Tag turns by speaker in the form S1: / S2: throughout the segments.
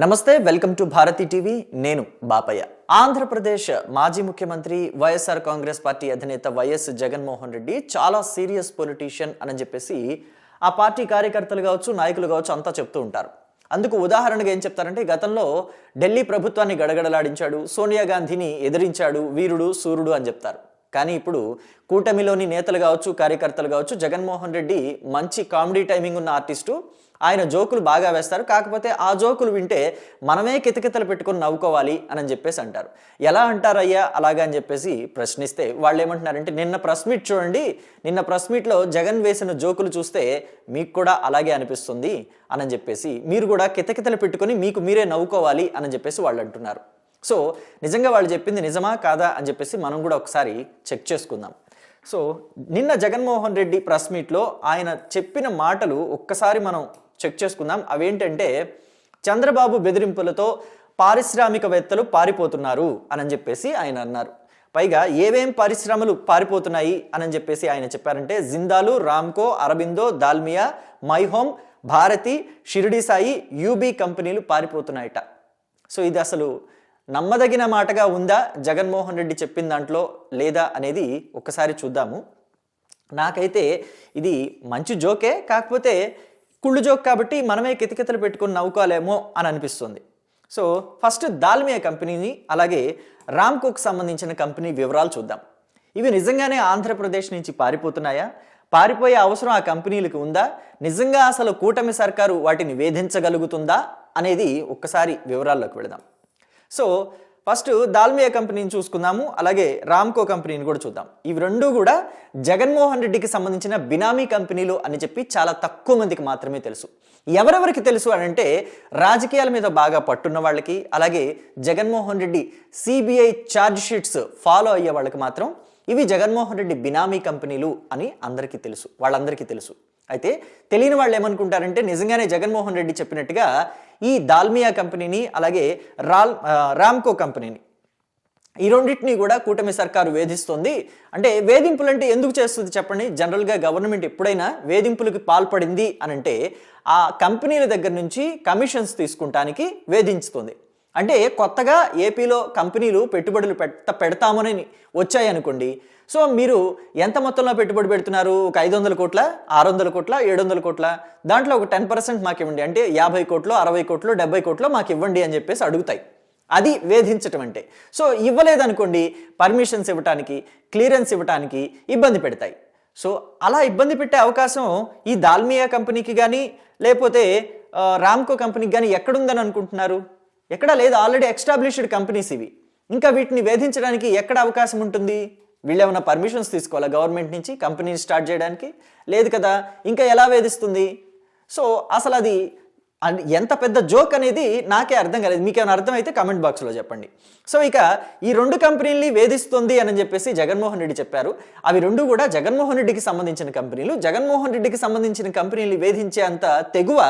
S1: నమస్తే, welcome to Bharati TV. నేను బాపయ్య. ఆంధ్రప్రదేశ్ మాజీ ముఖ్యమంత్రి వైఎస్ఆర్ కాంగ్రెస్ పార్టీ అధినేత వైఎస్ జగన్మోహన్ రెడ్డి చాలా సీరియస్ పొలిటీషియన్ అని చెప్పేసి ఆ పార్టీ కార్యకర్తలు కావచ్చు, నాయకులు కావచ్చు అంతా చెప్తూ ఉంటారు. అందుకు ఉదాహరణగా ఏం చెప్తారంటే, గతంలో ఢిల్లీ ప్రభుత్వాన్ని గడగడలాడించాడు, సోనియా గాంధీని ఎదిరించాడు, వీరుడు సూర్యుడు అని చెప్తారు. కానీ ఇప్పుడు కూటమిలోని నేతలు కావచ్చు, కార్యకర్తలు కావచ్చు, జగన్మోహన్ రెడ్డి మంచి కామెడీ టైమింగ్ ఉన్న ఆర్టిస్టు. ఆయన జోకులు బాగా వేస్తారు. కాకపోతే ఆ జోకులు వింటే మనమే కితకితలు పెట్టుకొని నవ్వుకోవాలి అని చెప్పేసి అంటారు. ఎలా అంటారయ్యా అలాగా అని చెప్పేసి ప్రశ్నిస్తే వాళ్ళు ఏమంటున్నారంటే, నిన్న ప్రెస్ మీట్ చూడండి, నిన్న ప్రెస్ మీట్లో జగన్ వేసిన జోకులు చూస్తే మీకు కూడా అలాగే అనిపిస్తుంది అని చెప్పేసి, మీరు కూడా కితకితలు పెట్టుకొని మీకు మీరే నవ్వుకోవాలి అని చెప్పేసి వాళ్ళు అంటున్నారు. సో నిజంగా వాళ్ళు చెప్పింది నిజమా కాదా అని చెప్పేసి మనం కూడా ఒకసారి చెక్ చేసుకుందాం. సో నిన్న జగన్మోహన్ రెడ్డి ప్రెస్ మీట్లో ఆయన చెప్పిన మాటలు ఒక్కసారి మనం చెక్ చేసుకుందాం. అవేంటంటే, చంద్రబాబు బెదిరింపులతో పారిశ్రామికవేత్తలు పారిపోతున్నారు అని చెప్పేసి ఆయన అన్నారు. పైగా ఏవేం పరిశ్రమలు పారిపోతున్నాయి అని చెప్పేసి ఆయన చెప్పారంటే, జిందాలు, రామ్కో, అరబిందో, దాల్మియా, మైహోమ్, భారతి, షిరిడి సాయి, యూబీ కంపెనీలు పారిపోతున్నాయట. సో ఇది అసలు నమ్మదగిన మాటగా ఉందా జగన్మోహన్ రెడ్డి చెప్పిన దాంట్లో లేదా అనేది ఒక్కసారి చూద్దాము. నాకైతే ఇది మంచి జోకే, కాకపోతే కుళ్ళు జోక్ కాబట్టి మనమే కితకితలు పెట్టుకుని నవ్వుకోలేమో అని అనిపిస్తుంది. సో ఫస్ట్ దాల్మియా కంపెనీని అలాగే రామ్కోకు సంబంధించిన కంపెనీ వివరాలు చూద్దాం. ఇవి నిజంగానే ఆంధ్రప్రదేశ్ నుంచి పారిపోతున్నాయా? పారిపోయే అవసరం ఆ కంపెనీలకు ఉందా? నిజంగా అసలు కూటమి సర్కారు వాటిని వేధించగలుగుతుందా అనేది ఒక్కసారి వివరాల్లోకి వెళదాం. సో ఫస్ట్ దాల్మియా కంపెనీని చూసుకుందాము, అలాగే రామ్కో కంపెనీని కూడా చూద్దాం. ఇవి రెండు కూడా జగన్మోహన్ రెడ్డికి సంబంధించిన బినామీ కంపెనీలు అని చెప్పి చాలా తక్కువ మందికి మాత్రమే తెలుసు. ఎవరెవరికి తెలుసు అని అంటే, రాజకీయాల మీద బాగా పట్టున్న వాళ్ళకి, అలాగే Jaganmohan Reddy CBI charge sheets follow అయ్యే వాళ్ళకి మాత్రం ఇవి జగన్మోహన్ రెడ్డి బినామీ కంపెనీలు అని అందరికీ తెలుసు, వాళ్ళందరికీ తెలుసు. అయితే తెలియని వాళ్ళు ఏమనుకుంటారంటే, నిజంగానే జగన్మోహన్ రెడ్డి చెప్పినట్టుగా ఈ దాల్మియా కంపెనీని అలాగే రామ్కో కంపెనీని, ఈ రెండింటినీ కూడా కూటమి సర్కారు వేధిస్తుంది. అంటే వేధింపులు అంటే ఎందుకు చేస్తుంది చెప్పండి? జనరల్గా గవర్నమెంట్ ఎప్పుడైనా వేధింపులకు పాల్పడింది అని అంటే ఆ కంపెనీల దగ్గర నుంచి కమిషన్స్ తీసుకుంటానికి వేధించుతుంది. అంటే కొత్తగా ఏపీలో కంపెనీలు పెట్టుబడులు పెడతామని వచ్చాయనుకోండి. సో మీరు ఎంత మొత్తంలో పెట్టుబడి పెడుతున్నారు? ఒక 500 కోట్ల, 600 కోట్ల, 700 కోట్ల, దాంట్లో ఒక 10% మాకు ఇవ్వండి అంటే 50 కోట్లు, 60 కోట్లు, 70 కోట్లు మాకు ఇవ్వండి అని చెప్పేసి అడుగుతాయి. అది వేధించటం అంటే. సో ఇవ్వలేదనుకోండి, పర్మిషన్స్ ఇవ్వటానికి, క్లియరెన్స్ ఇవ్వటానికి ఇబ్బంది పెడతాయి. సో అలా ఇబ్బంది పెట్టే అవకాశం ఈ దాల్మియా కంపెనీకి కానీ లేకపోతే రామ్కో కంపెనీకి కానీ ఎక్కడుందని అనుకుంటున్నారు? ఎక్కడా లేదు. ఆల్రెడీ ఎస్టాబ్లిష్డ్ కంపెనీస్ ఇవి. ఇంకా వీటిని వేధించడానికి ఎక్కడ అవకాశం ఉంటుంది? వీళ్ళు ఏమైనా పర్మిషన్స్ తీసుకోవాలా గవర్నమెంట్ నుంచి కంపెనీని స్టార్ట్ చేయడానికి? లేదు కదా. ఇంకా ఎలా వేధిస్తుంది? సో అసలు అది ఎంత పెద్ద జోక్ అనేది నాకే అర్థం కాలేదు. మీకేమైనా అర్థమైతే కమెంట్ బాక్స్లో చెప్పండి. సో ఇక ఈ రెండు కంపెనీల్ని వేధిస్తుంది అని చెప్పేసి జగన్మోహన్ రెడ్డి చెప్పారు. అవి రెండు కూడా జగన్మోహన్ రెడ్డికి సంబంధించిన కంపెనీలు. జగన్మోహన్ రెడ్డికి సంబంధించిన కంపెనీలు వేధించే అంత తెగువ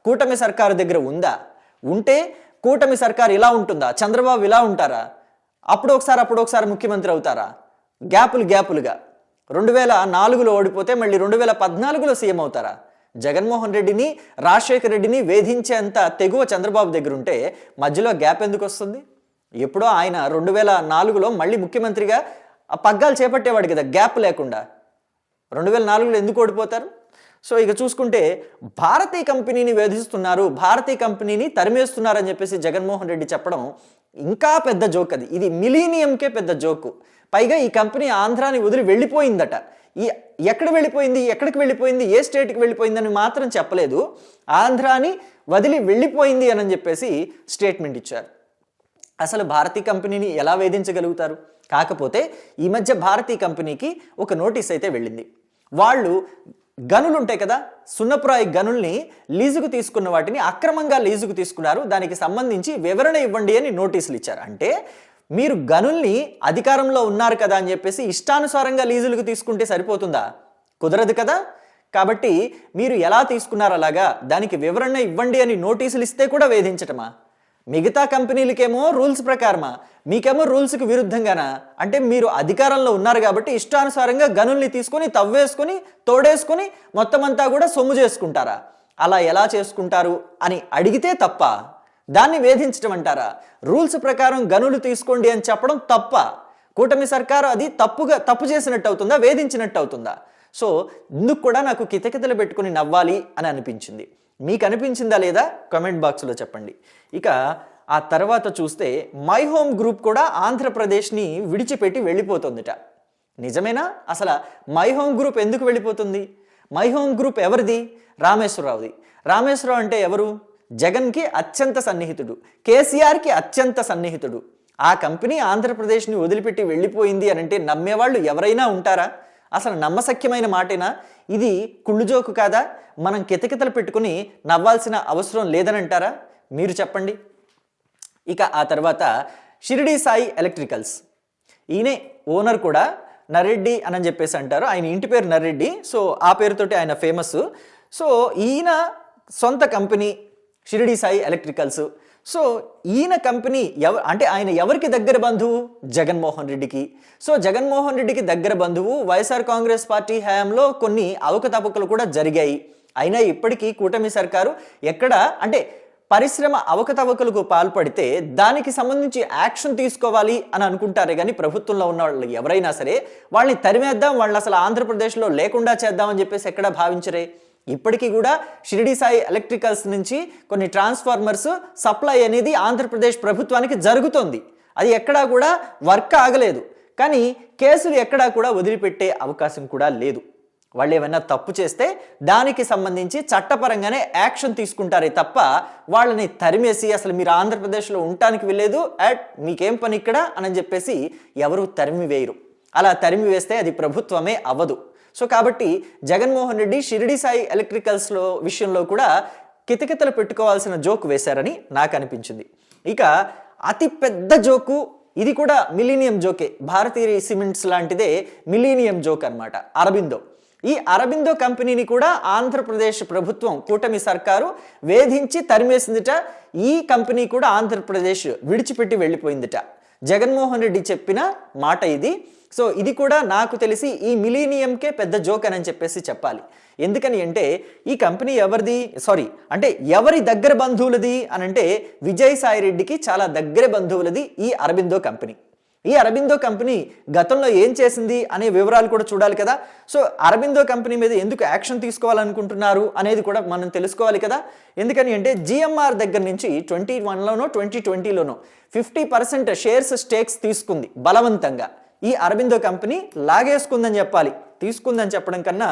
S1: కూటమి సర్కారు దగ్గర ఉందా? ఉంటే కూటమి సర్కారు ఇలా ఉంటుందా? చంద్రబాబు ఇలా ఉంటారా? అప్పుడు ఒకసారి ముఖ్యమంత్రి అవుతారా? గ్యాపులుగా 2004లో ఓడిపోతే మళ్ళీ 2014లో సీఎం అవుతారా? జగన్మోహన్ రెడ్డిని, రాజశేఖర రెడ్డిని వేధించేంత తెగువ చంద్రబాబు దగ్గర ఉంటే మధ్యలో గ్యాప్ ఎందుకు వస్తుంది? ఎప్పుడో ఆయన 2004లో మళ్ళీ ముఖ్యమంత్రిగా పగ్గాలు చేపట్టేవాడు కదా గ్యాప్ లేకుండా. 2004లో ఎందుకు ఓడిపోతారు? సో ఇక చూసుకుంటే భారతీ కంపెనీని వేధిస్తున్నారు, భారతీ కంపెనీని తరిమేస్తున్నారు అని చెప్పేసి జగన్మోహన్ రెడ్డి చెప్పడం ఇంకా పెద్ద జోక్. అది ఇది మిలీనియంకే పెద్ద జోకు. పైగా ఈ కంపెనీ ఆంధ్రాని వదిలి వెళ్ళిపోయిందట. ఎక్కడికి వెళ్ళిపోయింది, ఏ స్టేట్కి వెళ్ళిపోయిందని మాత్రం చెప్పలేదు. ఆంధ్రాని వదిలి వెళ్ళిపోయింది అని చెప్పేసి స్టేట్మెంట్ ఇచ్చారు. అసలు భారతీ కంపెనీని ఎలా వేధించగలుగుతారు? కాకపోతే ఈ మధ్య భారతీ కంపెనీకి ఒక నోటీస్ అయితే వెళ్ళింది. వాళ్ళు గనులు ఉంటాయి కదా, సున్నపురాయి గనుల్ని లీజుకు తీసుకున్న వాటిని అక్రమంగా లీజుకు తీసుకున్నారు, దానికి సంబంధించి వివరణ ఇవ్వండి అని నోటీసులు ఇచ్చారు. అంటే మీరు గనుల్ని అధికారంలో ఉన్నారు కదా అని చెప్పేసి ఇష్టానుసారంగా లీజులకు తీసుకుంటే సరిపోతుందా? కుదరదు కదా. కాబట్టి మీరు ఎలా తీసుకున్నారు అలాగా, దానికి వివరణ ఇవ్వండి అని నోటీసులు ఇస్తే కూడా వేధించటమా? మిగతా కంపెనీలకేమో రూల్స్ ప్రకారమా, మీకేమో రూల్స్కి విరుద్ధంగానా? అంటే మీరు అధికారంలో ఉన్నారు కాబట్టి ఇష్టానుసారంగా గనుల్ని తీసుకొని తవ్వేసుకొని తోడేసుకొని మొత్తం అంతా కూడా సొమ్ము చేసుకుంటారా? అలా ఎలా చేసుకుంటారు అని అడిగితే తప్ప. దాన్ని వేధించడం అంటారా? రూల్స్ ప్రకారం గనులు తీసుకోండి అని చెప్పడం తప్ప? కూటమి సర్కారు అది తప్పు చేసినట్టు అవుతుందా, వేధించినట్టు అవుతుందా? సో ఇందుకు కూడా నాకు కితకితలు పెట్టుకుని నవ్వాలి అని అనిపించింది. మీకు అనిపించిందా లేదా కామెంట్ బాక్స్లో చెప్పండి. ఇక ఆ తర్వాత చూస్తే మై హోమ్ గ్రూప్ కూడా ఆంధ్రప్రదేశ్ని విడిచిపెట్టి వెళ్ళిపోతుందిట. నిజమేనా? అసలు మై హోమ్ గ్రూప్ ఎందుకు వెళ్ళిపోతుంది? మై హోమ్ గ్రూప్ ఎవరిది? రామేశ్వరరావుది. రామేశ్వరరావు అంటే ఎవరు? జగన్కి అత్యంత సన్నిహితుడు, కేసీఆర్కి అత్యంత సన్నిహితుడు. ఆ కంపెనీ ఆంధ్రప్రదేశ్ని వదిలిపెట్టి వెళ్ళిపోయింది అని అంటే నమ్మేవాళ్ళు ఎవరైనా ఉంటారా? అసలు నమ్మశక్యమైన మాటేనా ఇది? కుళ్ళుజోకు కాదా? మనం కితకితలు పెట్టుకుని నవ్వాల్సిన అవసరం లేదని అంటారా? మీరు చెప్పండి. ఇక ఆ తర్వాత షిరిడి సాయి ఎలక్ట్రికల్స్, ఈయనే ఓనర్ కూడా నర్రెడ్డి అని చెప్పేసి అంటారు. ఆయన ఇంటి పేరు నర్రెడ్డి, సో ఆ పేరుతోటి ఆయన ఫేమస్. సో ఈయన సొంత company Shirdi Sai electricals. So ఈయన కంపెనీ అంటే ఆయన ఎవరికి దగ్గర బంధువు? జగన్మోహన్ రెడ్డికి. సో జగన్మోహన్ రెడ్డికి దగ్గర బంధువు. వైఎస్ఆర్ కాంగ్రెస్ పార్టీ హయాంలో కొన్ని అవకతవకలు కూడా జరిగాయి. అయినా ఇప్పటికీ కూటమి సర్కారు ఎక్కడ అంటే పరిశ్రమ అవకతవకలకు పాల్పడితే దానికి సంబంధించి యాక్షన్ తీసుకోవాలి అని అనుకుంటారే కానీ ప్రభుత్వంలో ఉన్న వాళ్ళు ఎవరైనా సరే వాళ్ళని తరిమేద్దాం, వాళ్ళని అసలు ఆంధ్రప్రదేశ్లో లేకుండా చేద్దామని చెప్పేసి ఎక్కడా భావించరే. ఇప్పటికీ కూడా షిరిడి సాయి ఎలక్ట్రికల్స్ నుంచి కొన్ని ట్రాన్స్ఫార్మర్స్ సప్లై అనేది ఆంధ్రప్రదేశ్ ప్రభుత్వానికి జరుగుతోంది. అది ఎక్కడా కూడా వర్క్ ఆగలేదు. కానీ కేసులు ఎక్కడా కూడా వదిలిపెట్టే అవకాశం కూడా లేదు. వాళ్ళు ఏమైనా తప్పు చేస్తే దానికి సంబంధించి చట్టపరంగానే యాక్షన్ తీసుకుంటారే తప్ప వాళ్ళని తరిమేసి అసలు మీరు ఆంధ్రప్రదేశ్లో ఉండటానికి వెళ్ళలేదు, మీకేం పని ఇక్కడ అని చెప్పేసి ఎవరు తరిమి వేయరు. అలా తరిమి వేస్తే అది ప్రభుత్వమే అవ్వదు. సో కాబట్టి జగన్మోహన్ రెడ్డి షిరిడి సాయి ఎలక్ట్రికల్స్లో విషయంలో కూడా కితకితలు పెట్టుకోవాల్సిన జోక్ వేశారని నాకు అనిపించింది. ఇక అతి పెద్ద జోకు ఇది కూడా మిలీనియం జోకే, భారతీయ సిమెంట్స్ లాంటిదే మిలీనియం జోక్ అన్నమాట. అరబిందో, ఈ అరబిందో కంపెనీని కూడా ఆంధ్రప్రదేశ్ ప్రభుత్వం కూటమి సర్కారు వేధించి తరిమేసిందిట. ఈ కంపెనీ కూడా ఆంధ్రప్రదేశ్ విడిచిపెట్టి వెళ్ళిపోయిందిట. జగన్మోహన్ రెడ్డి చెప్పిన మాట ఇది. సో ఇది కూడా నాకు తెలిసి ఈ మిలీనియంకే పెద్ద జోక్ అని చెప్పేసి చెప్పాలి. ఎందుకని అంటే ఈ కంపెనీ ఎవరిది, అంటే ఎవరి దగ్గర బంధువులది అని అంటే విజయసాయి రెడ్డికి చాలా దగ్గర బంధువులది ఈ అరబిందో కంపెనీ. ఈ అరబిందో కంపెనీ గతంలో ఏం చేసింది అనే వివరాలు కూడా చూడాలి కదా. సో అరబిందో కంపెనీ మీద ఎందుకు యాక్షన్ తీసుకోవాలనుకుంటున్నారు అనేది కూడా మనం తెలుసుకోవాలి కదా. ఎందుకని అంటే జిఎంఆర్ దగ్గర నుంచి 2021లోనో 2020లోనో 50% షేర్స్ స్టేక్స్ తీసుకుంది బలవంతంగా. ఈ అరబిందో కంపెనీ లాగేసుకుందని చెప్పాలి, తీసుకుందని చెప్పడం కన్నా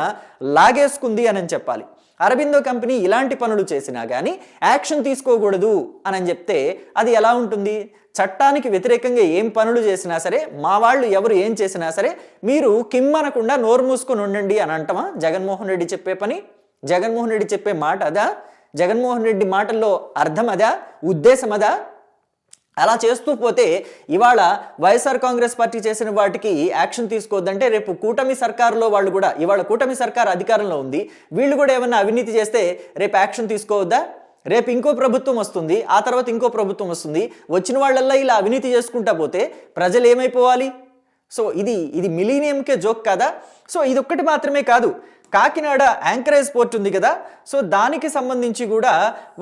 S1: లాగేసుకుంది అని చెప్పాలి. అరబిందో కంపెనీ ఇలాంటి పనులు చేసినా కానీ యాక్షన్ తీసుకోకూడదు అని చెప్తే అది ఎలా ఉంటుంది? చట్టానికి వ్యతిరేకంగా ఏం పనులు చేసినా సరే, మా వాళ్ళు ఎవరు ఏం చేసినా సరే మీరు కిమ్మనకుండా నోరు మూసుకొని ఉండండి అని అంటమా జగన్మోహన్ రెడ్డి చెప్పే పని? జగన్మోహన్ రెడ్డి చెప్పే మాట అదా? జగన్మోహన్ రెడ్డి మాటల్లో అర్థం అదా, ఉద్దేశం అదా? అలా చేస్తూ పోతే ఇవాళ వైఎస్ఆర్ కాంగ్రెస్ పార్టీ చేసిన వాటికి యాక్షన్ తీసుకోవద్దంటే రేపు కూటమి సర్కారులో వాళ్ళు కూడా, ఇవాళ కూటమి సర్కారు అధికారంలో ఉంది, వీళ్ళు కూడా ఏమన్నా అవినీతి చేస్తే రేపు యాక్షన్ తీసుకోవద్దా? రేపు ఇంకో ప్రభుత్వం వస్తుంది, ఆ తర్వాత ఇంకో ప్రభుత్వం వస్తుంది, వచ్చిన వాళ్ళల్లా ఇలా అవినీతి చేసుకుంటా పోతే ప్రజలు ఏమైపోవాలి? సో ఇది మిలీనియంకే జోక్ కాదా? సో ఇదొక్కటి మాత్రమే కాదు, కాకినాడ యాంకరేజ్ పోర్ట్ ఉంది కదా, సో దానికి సంబంధించి కూడా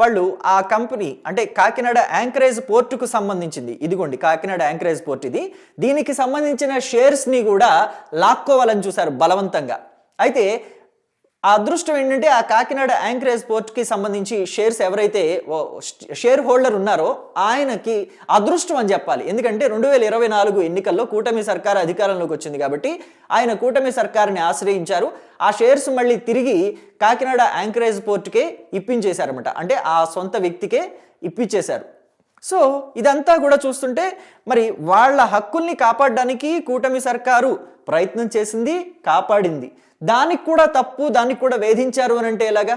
S1: వాళ్ళు ఆ కంపెనీ అంటే కాకినాడ యాంకరేజ్ పోర్టుకు సంబంధించింది, ఇదిగోండి కాకినాడ యాంకరేజ్ పోర్ట్ ఇది, దీనికి సంబంధించిన షేర్స్ని కూడా లాక్కోవాలని చూశారు బలవంతంగా. అయితే ఆ అదృష్టం ఏంటంటే ఆ కాకినాడ యాంకరేజ్ పోర్ట్కి సంబంధించి షేర్స్ ఎవరైతే షేర్ హోల్డర్ ఉన్నారో ఆయనకి అదృష్టం అని చెప్పాలి. ఎందుకంటే 2024 ఎన్నికల్లో కూటమి సర్కారు అధికారంలోకి వచ్చింది కాబట్టి ఆయన కూటమి సర్కారుని ఆశ్రయించారు. ఆ షేర్స్ మళ్ళీ తిరిగి కాకినాడ యాంకరేజ్ పోర్ట్కే ఇప్పించేశారన్నమాట, అంటే ఆ సొంత వ్యక్తికే ఇప్పించేశారు. సో ఇదంతా కూడా చూస్తుంటే మరి వాళ్ళ హక్కుల్ని కాపాడడానికి కూటమి సర్కారు ప్రయత్నం చేసింది, కాపాడింది. దానికి కూడా తప్పు, దానికి కూడా వేధించారు అని అంటే ఎలాగా?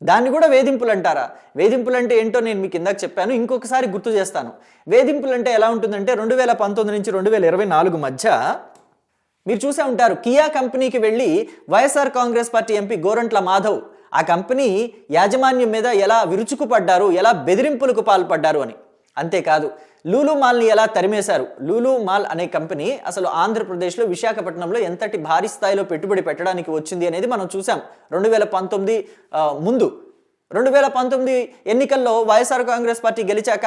S1: దాన్ని కూడా వేధింపులు అంటారా? వేధింపులు అంటే ఏంటో నేను మీకు ఇందాక చెప్పాను, ఇంకొకసారి గుర్తు చేస్తాను. వేధింపులు అంటే ఎలా ఉంటుందంటే 2019 నుంచి 2024 మధ్య మీరు చూసే ఉంటారు, కియా కంపెనీకి వెళ్ళి వైఎస్ఆర్ కాంగ్రెస్ పార్టీ ఎంపీ గోరంట్ల మాధవ్ ఆ కంపెనీ యాజమాన్యం మీద ఎలా విరుచుకుపడ్డారు, ఎలా బెదిరింపులకు పాల్పడ్డారు అని. అంతేకాదు లూలు మాల్ని ఎలా తరిమేశారు. లూలు మాల్ అనే కంపెనీ అసలు ఆంధ్రప్రదేశ్లో విశాఖపట్నంలో ఎంతటి భారీ స్థాయిలో పెట్టుబడి పెట్టడానికి వచ్చింది అనేది మనం చూసాం 2019 ముందు. 2019 ఎన్నికల్లో వైఎస్ఆర్ కాంగ్రెస్ పార్టీ గెలిచాక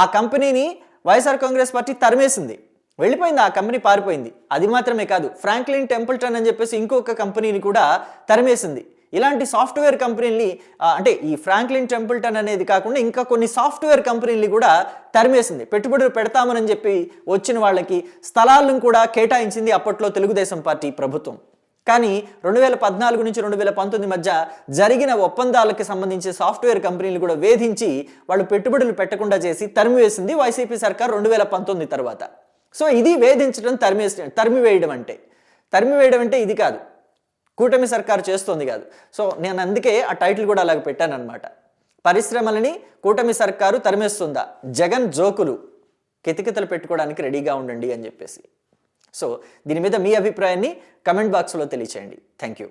S1: ఆ కంపెనీని వైఎస్ఆర్ కాంగ్రెస్ పార్టీ తరిమేసింది, వెళ్ళిపోయింది, ఆ కంపెనీ పారిపోయింది. అది మాత్రమే కాదు, ఫ్రాంక్లిన్ టెంపుల్టన్ అని చెప్పేసి ఇంకొక కంపెనీని కూడా తరిమేసింది. ఇలాంటి సాఫ్ట్వేర్ కంపెనీని అంటే ఈ ఫ్రాంక్లిన్ టెంపుల్టన్ అనేది కాకుండా ఇంకా కొన్ని సాఫ్ట్వేర్ కంపెనీలు కూడా తరిమేసింది. పెట్టుబడులు పెడతామని చెప్పి వచ్చిన వాళ్ళకి స్థలాలను కూడా కేటాయించింది అప్పట్లో తెలుగుదేశం పార్టీ ప్రభుత్వం. కానీ 2014 నుంచి 2019 మధ్య జరిగిన ఒప్పందాలకు సంబంధించి సాఫ్ట్వేర్ కంపెనీలు కూడా వేధించి వాళ్ళు పెట్టుబడులు పెట్టకుండా చేసి తరిమివేసింది వైసీపీ సర్కార్ 2019 తర్వాత. సో ఇది వేధించడం, తరిమివేయడం అంటే ఇది కాదు, కూటమి సర్కారు చేస్తోంది కాదు. సో నేను అందుకే ఆ టైటిల్ కూడా అలాగ పెట్టానన్నమాట. పరిశ్రమలని కూటమి సర్కారు తరిమేస్తుందా, జగన్ జోకులు కితకితలు పెట్టుకోవడానికి రెడీగా ఉండండి అని చెప్పేసి. సో దీని మీద మీ అభిప్రాయాన్ని కమెంట్ బాక్స్లో తెలియచేయండి. Thank you.